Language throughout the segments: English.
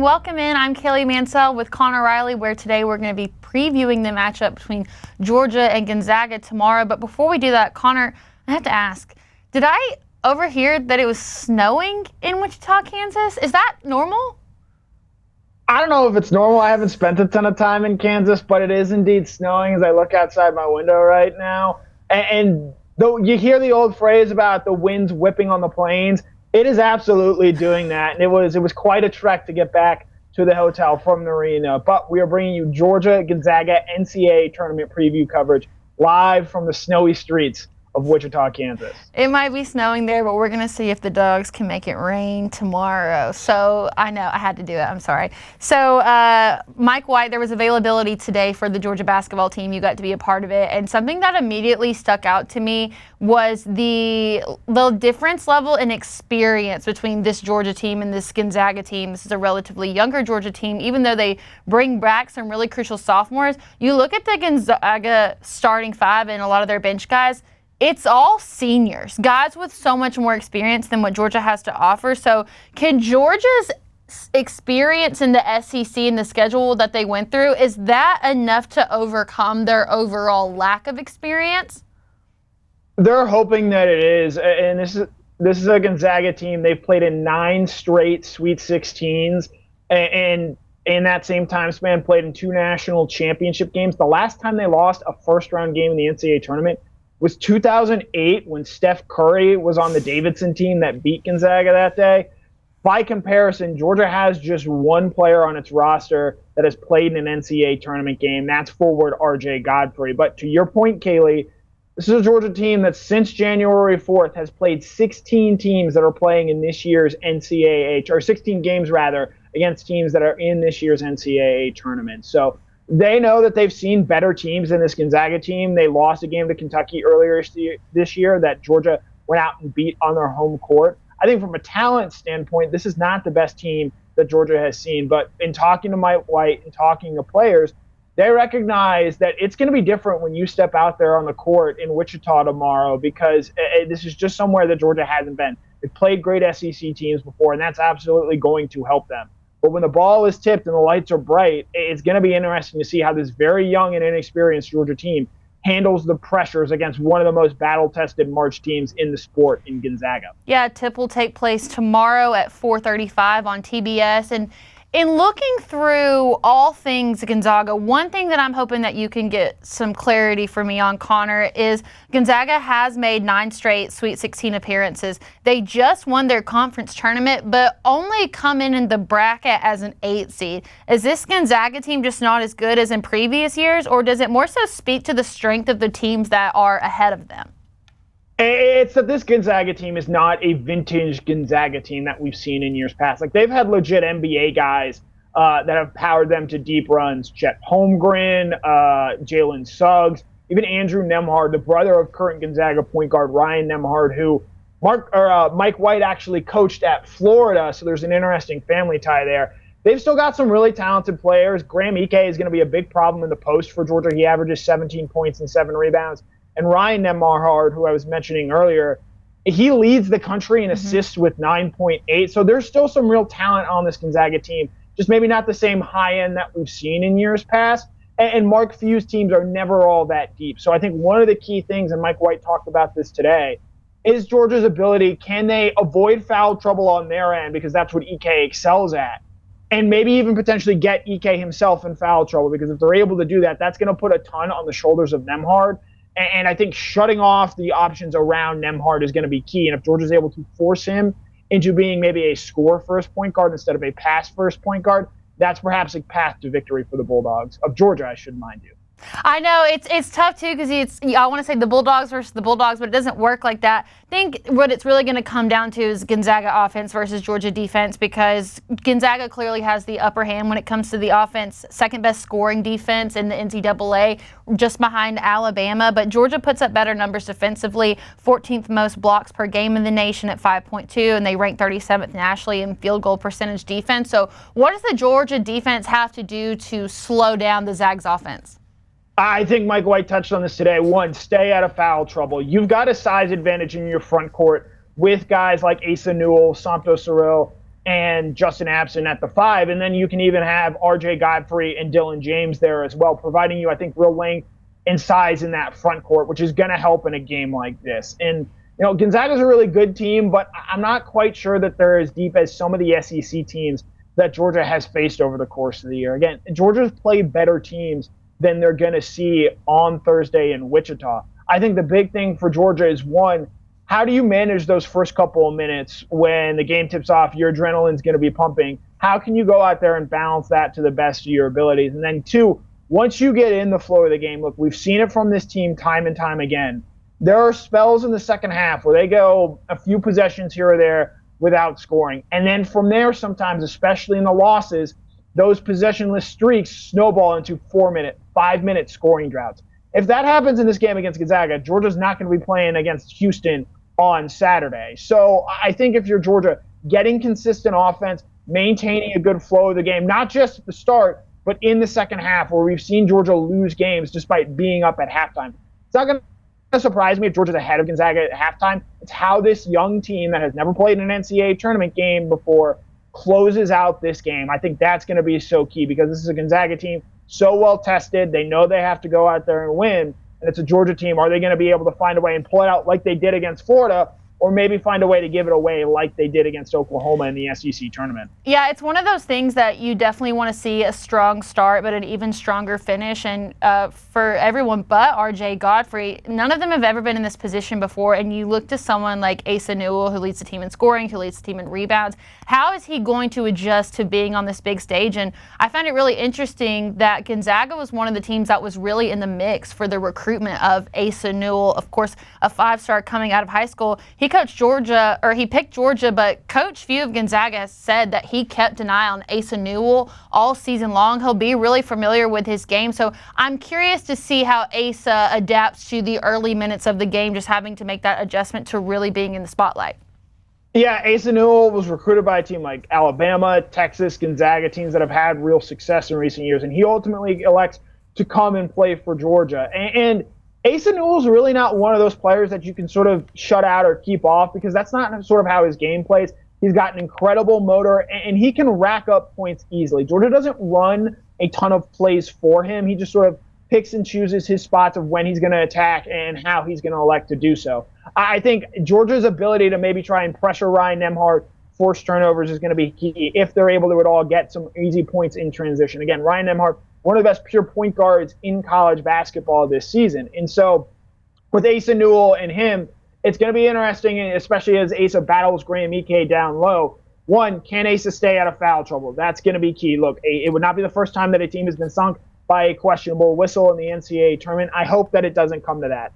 welcome in. I'm Kaylee Mansell with Connor Riley, where today we're going to be previewing the matchup between Georgia and Gonzaga tomorrow. But before we do that, Connor, I have to ask, did I overhear that it was snowing in Wichita, Kansas? Is that normal? I don't know if it's normal. I haven't spent a ton of time in Kansas, but it is indeed snowing as I look outside my window right now. And though you hear the old phrase about the winds whipping on the plains, it is absolutely doing that. And it was quite a trek to get back to the hotel from the arena. But we are bringing you Georgia Gonzaga NCAA Tournament preview coverage live from the snowy streets of Wichita, Kansas. It might be snowing there, but we're going to see if the Dogs can make it rain tomorrow. So I know I had to do it. I'm sorry. So Mike White, there was availability today for the Georgia basketball team. You got to be a part of it. And something that immediately stuck out to me was the difference level in experience between this Georgia team and this Gonzaga team. This is a relatively younger Georgia team. Even though they bring back some really crucial sophomores, you look at the Gonzaga starting five and a lot of their bench guys, it's all seniors, guys with so much more experience than what Georgia has to offer. So can Georgia's experience in the SEC and the schedule that they went through, is that enough to overcome their overall lack of experience? They're hoping that it is. And this is a Gonzaga team. They've played in 9 straight Sweet 16s. And in that same time span, played in 2 national championship games. The last time they lost a first-round game in the NCAA tournament was 2008 when Steph Curry was on the Davidson team that beat Gonzaga that day. By comparison, Georgia has just one player on its roster that has played in an NCAA tournament game. That's forward R.J. Godfrey. But to your point, Kaylee, this is a Georgia team that since January 4th has played 16 teams that are playing in this year's NCAA, or 16 games rather, against teams that are in this year's NCAA tournament. So they know that they've seen better teams than this Gonzaga team. They lost a game to Kentucky earlier this year that Georgia went out and beat on their home court. I think from a talent standpoint, this is not the best team that Georgia has seen. But in talking to Mike White and talking to players, they recognize that it's going to be different when you step out there on the court in Wichita tomorrow, because this is just somewhere that Georgia hasn't been. They've played great SEC teams before, and that's absolutely going to help them. But when the ball is tipped and the lights are bright, it's going to be interesting to see how this very young and inexperienced Georgia team handles the pressures against one of the most battle-tested March teams in the sport in Gonzaga. Yeah, tip will take place tomorrow at 4:35 on TBS. And in looking through all things Gonzaga, one thing that I'm hoping that you can get some clarity for me on, Connor, is Gonzaga has made 9 straight Sweet 16 appearances. They just won their conference tournament, but only come in the bracket as an 8 seed. Is this Gonzaga team just not as good as in previous years, or does it more so speak to the strength of the teams that are ahead of them? It's that this Gonzaga team is not a vintage Gonzaga team that we've seen in years past. Like, they've had legit NBA guys that have powered them to deep runs. Chet Holmgren, Jalen Suggs, even Andrew Nembhard, the brother of current Gonzaga point guard Ryan Nembhard, who Mike White actually coached at Florida, so there's an interesting family tie there. They've still got some really talented players. Graham Ike is going to be a big problem in the post for Georgia. He averages 17 points and 7 rebounds. And Ryan Nembhard, who I was mentioning earlier, he leads the country in assists with 9.8. So there's still some real talent on this Gonzaga team, just maybe not the same high end that we've seen in years past. And Mark Few's teams are never all that deep. So I think one of the key things, and Mike White talked about this today, is Georgia's ability. Can they avoid foul trouble on their end, because that's what Ike excels at, and maybe even potentially get Ike himself in foul trouble, because if they're able to do that, that's going to put a ton on the shoulders of Nembhard. And I think shutting off the options around Nembhard is going to be key. And if Georgia's able to force him into being maybe a score-first point guard instead of a pass-first point guard, that's perhaps a path to victory for the Bulldogs of Georgia, I should mind you. I know it's tough too, because I want to say the Bulldogs versus the Bulldogs, but it doesn't work like that. I think what it's really going to come down to is Gonzaga offense versus Georgia defense, because Gonzaga clearly has the upper hand when it comes to the offense, second best scoring defense in the NCAA, just behind Alabama. But Georgia puts up better numbers defensively, 14th most blocks per game in the nation at 5.2, and they rank 37th nationally in field goal percentage defense. So what does the Georgia defense have to do to slow down the Zags offense? I think Mike White touched on this today. 1, stay out of foul trouble. You've got a size advantage in your front court with guys like Asa Newell, Santos Cerril, and Justin Abson at the 5. And then you can even have RJ Godfrey and Dylan James there as well, providing you, I think, real length and size in that front court, which is going to help in a game like this. And, Gonzaga's a really good team, but I'm not quite sure that they're as deep as some of the SEC teams that Georgia has faced over the course of the year. Again, Georgia's played better teams than they're going to see on Thursday in Wichita. I think the big thing for Georgia is, one, how do you manage those first couple of minutes when the game tips off, your adrenaline's going to be pumping? How can you go out there and balance that to the best of your abilities? And then, two, once you get in the flow of the game, look, we've seen it from this team time and time again. There are spells in the second half where they go a few possessions here or there without scoring. And then from there, sometimes, especially in the losses, those possessionless streaks snowball into 4-minute, 5-minute scoring droughts. If that happens in this game against Gonzaga, Georgia's not going to be playing against Houston on Saturday. So I think if you're Georgia, getting consistent offense, maintaining a good flow of the game, not just at the start, but in the second half, where we've seen Georgia lose games despite being up at halftime. It's not going to surprise me if Georgia's ahead of Gonzaga at halftime. It's how this young team that has never played an NCAA tournament game before closes out this game. I think that's going to be so key, because this is a Gonzaga team so well tested. They know they have to go out there and win. And it's a Georgia team. Are they going to be able to find a way and pull it out like they did against Florida, or maybe find a way to give it away like they did against Oklahoma in the SEC tournament? Yeah, it's one of those things that you definitely want to see a strong start, but an even stronger finish. And for everyone but RJ Godfrey, none of them have ever been in this position before. And you look to someone like Asa Newell, who leads the team in scoring, who leads the team in rebounds. How is he going to adjust to being on this big stage? And I find it really interesting that Gonzaga was one of the teams that was really in the mix for the recruitment of Asa Newell, of course, a 5-star coming out of high school. He coached Georgia, or he picked Georgia, but Coach Few of Gonzaga has said that he kept an eye on Asa Newell all season long. He'll be really familiar with his game. So I'm curious to see how Asa adapts to the early minutes of the game, just having to make that adjustment to really being in the spotlight. Yeah, Asa Newell was recruited by a team like Alabama, Texas, Gonzaga, teams that have had real success in recent years, and he ultimately elects to come and play for Georgia. And Asa Newell's really not one of those players that you can sort of shut out or keep off, because that's not sort of how his game plays. He's got an incredible motor, and he can rack up points easily. Georgia doesn't run a ton of plays for him. He just sort of picks and chooses his spots of when he's going to attack and how he's going to elect to do so. I think Georgia's ability to maybe try and pressure Ryan Nembhard, force turnovers, is going to be key if they're able to at all get some easy points in transition. Again, Ryan Nembhard, one of the best pure point guards in college basketball this season. And so with Asa Newell and him, it's going to be interesting, especially as Asa battles Graham Ike down low. One, can Asa stay out of foul trouble? That's going to be key. Look, it would not be the first time that a team has been sunk by a questionable whistle in the NCAA tournament. I hope that it doesn't come to that.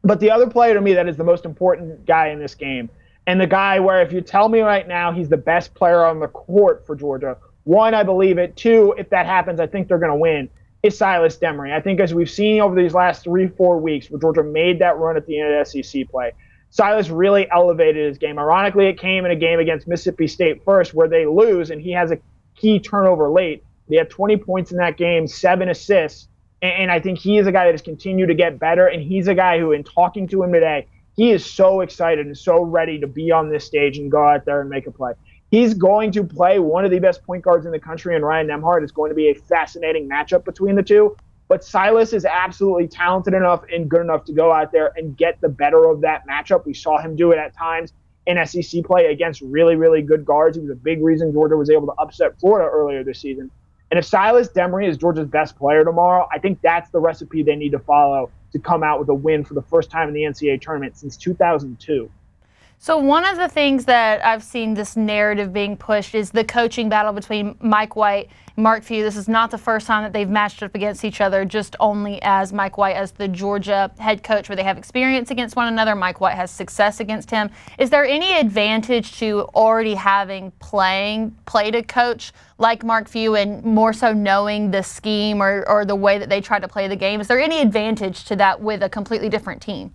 But the other player to me that is the most important guy in this game, and the guy where if you tell me right now he's the best player on the court for Georgia, one, I believe it. Two, if that happens, I think they're going to win, is Silas Demery. I think as we've seen over these last 3-4 weeks where Georgia made that run at the end of the SEC play, Silas really elevated his game. Ironically, it came in a game against Mississippi State first where they lose, and he has a key turnover late. He had 20 points in that game, 7 assists, and I think he is a guy that has continued to get better, and he's a guy who, in talking to him today, he is so excited and so ready to be on this stage and go out there and make a play. He's going to play one of the best point guards in the country, and Ryan Nembhard. Is going to be a fascinating matchup between the two. But Silas is absolutely talented enough and good enough to go out there and get the better of that matchup. We saw him do it at times in SEC play against really, really good guards. He was a big reason Georgia was able to upset Florida earlier this season. And if Silas Demery is Georgia's best player tomorrow, I think that's the recipe they need to follow to come out with a win for the first time in the NCAA tournament since 2002. So one of the things that I've seen this narrative being pushed is the coaching battle between Mike White and Mark Few. This is not the first time that they've matched up against each other, just only as Mike White as the Georgia head coach, where they have experience against one another. Mike White has success against him. Is there any advantage to already having played a coach like Mark Few and more so knowing the scheme or the way that they try to play the game? Is there any advantage to that with a completely different team?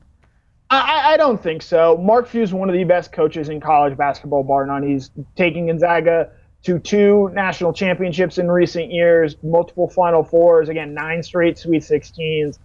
I don't think so. Mark Few is one of the best coaches in college basketball, bar none. He's taken Gonzaga to 2 national championships in recent years, multiple Final Fours, again, 9 straight Sweet 16s.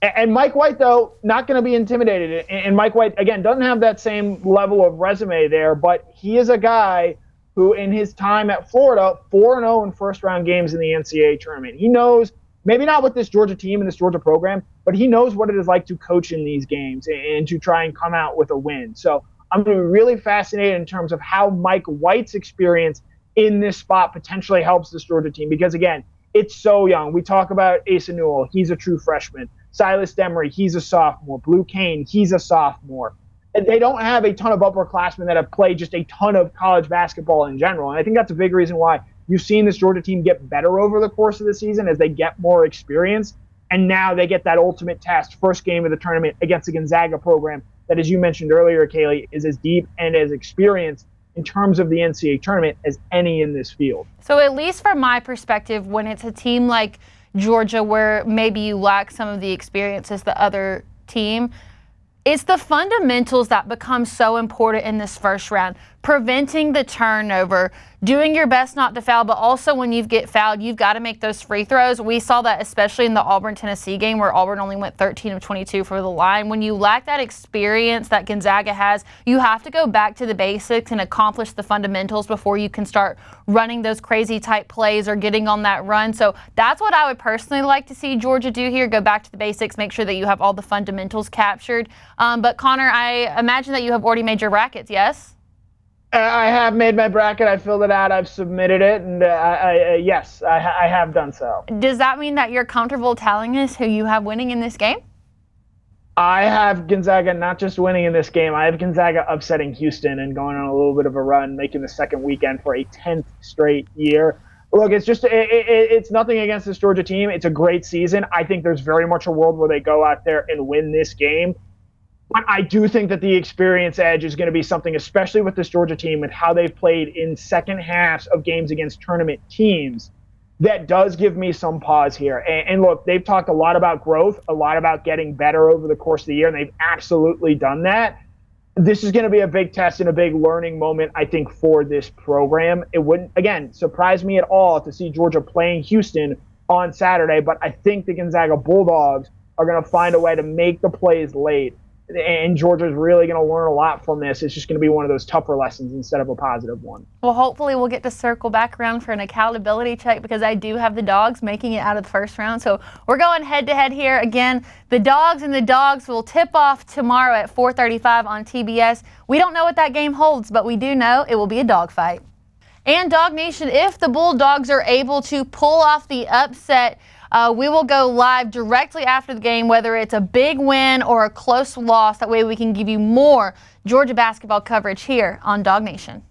And Mike White, though, not going to be intimidated. And Mike White, again, doesn't have that same level of resume there, but he is a guy who in his time at Florida, 4-0 in first-round games in the NCAA tournament. He knows, maybe not with this Georgia team and this Georgia program, but he knows what it is like to coach in these games and to try and come out with a win. So I'm going to be really fascinated in terms of how Mike White's experience in this spot potentially helps this Georgia team. Because, again, it's so young. We talk about Asa Newell. He's a true freshman. Silas Demery, he's a sophomore. Blue Kane, he's a sophomore. They don't have a ton of upperclassmen that have played just a ton of college basketball in general. And I think that's a big reason why you've seen this Georgia team get better over the course of the season as they get more experience. And now they get that ultimate test, first game of the tournament against the Gonzaga program that, as you mentioned earlier, Kaylee, is as deep and as experienced in terms of the NCAA tournament as any in this field. So at least from my perspective, when it's a team like Georgia where maybe you lack some of the experience as the other team, it's the fundamentals that become so important in this first round. Preventing the turnover, doing your best not to foul, but also when you get fouled, you've got to make those free throws. We saw that especially in the Auburn-Tennessee game where Auburn only went 13 of 22 for the line. When you lack that experience that Gonzaga has, you have to go back to the basics and accomplish the fundamentals before you can start running those crazy type plays or getting on that run. So that's what I would personally like to see Georgia do here. Go back to the basics, make sure that you have all the fundamentals captured. But Connor, I imagine that you have already made your brackets, yes? I have made my bracket. I filled it out. I've submitted it. And yes, I have done so. Does that mean that you're comfortable telling us who you have winning in this game? I have Gonzaga not just winning in this game. I have Gonzaga upsetting Houston and going on a little bit of a run, making the second weekend for a 10th straight year. Look, it's just it's nothing against this Georgia team. It's a great season. I think there's very much a world where they go out there and win this game. But I do think that the experience edge is going to be something, especially with this Georgia team and how they've played in second halves of games against tournament teams, that does give me some pause here. And look, they've talked a lot about growth, a lot about getting better over the course of the year, and they've absolutely done that. This is going to be a big test and a big learning moment, I think, for this program. It wouldn't, again, surprise me at all to see Georgia playing Houston on Saturday, but I think the Gonzaga Bulldogs are going to find a way to make the plays late. And Georgia's really going to learn a lot from this. It's just going to be one of those tougher lessons instead of a positive one. Well, hopefully we'll get to circle back around for an accountability check because I do have the Dogs making it out of the first round. So we're going head-to-head here. Again, the Dogs and the Dogs will tip off tomorrow at 4:35 on TBS. We don't know what that game holds, but we do know it will be a dogfight. And DawgNation, if the Bulldogs are able to pull off the upset, we will go live directly after the game, whether it's a big win or a close loss. That way we can give you more Georgia basketball coverage here on DawgNation.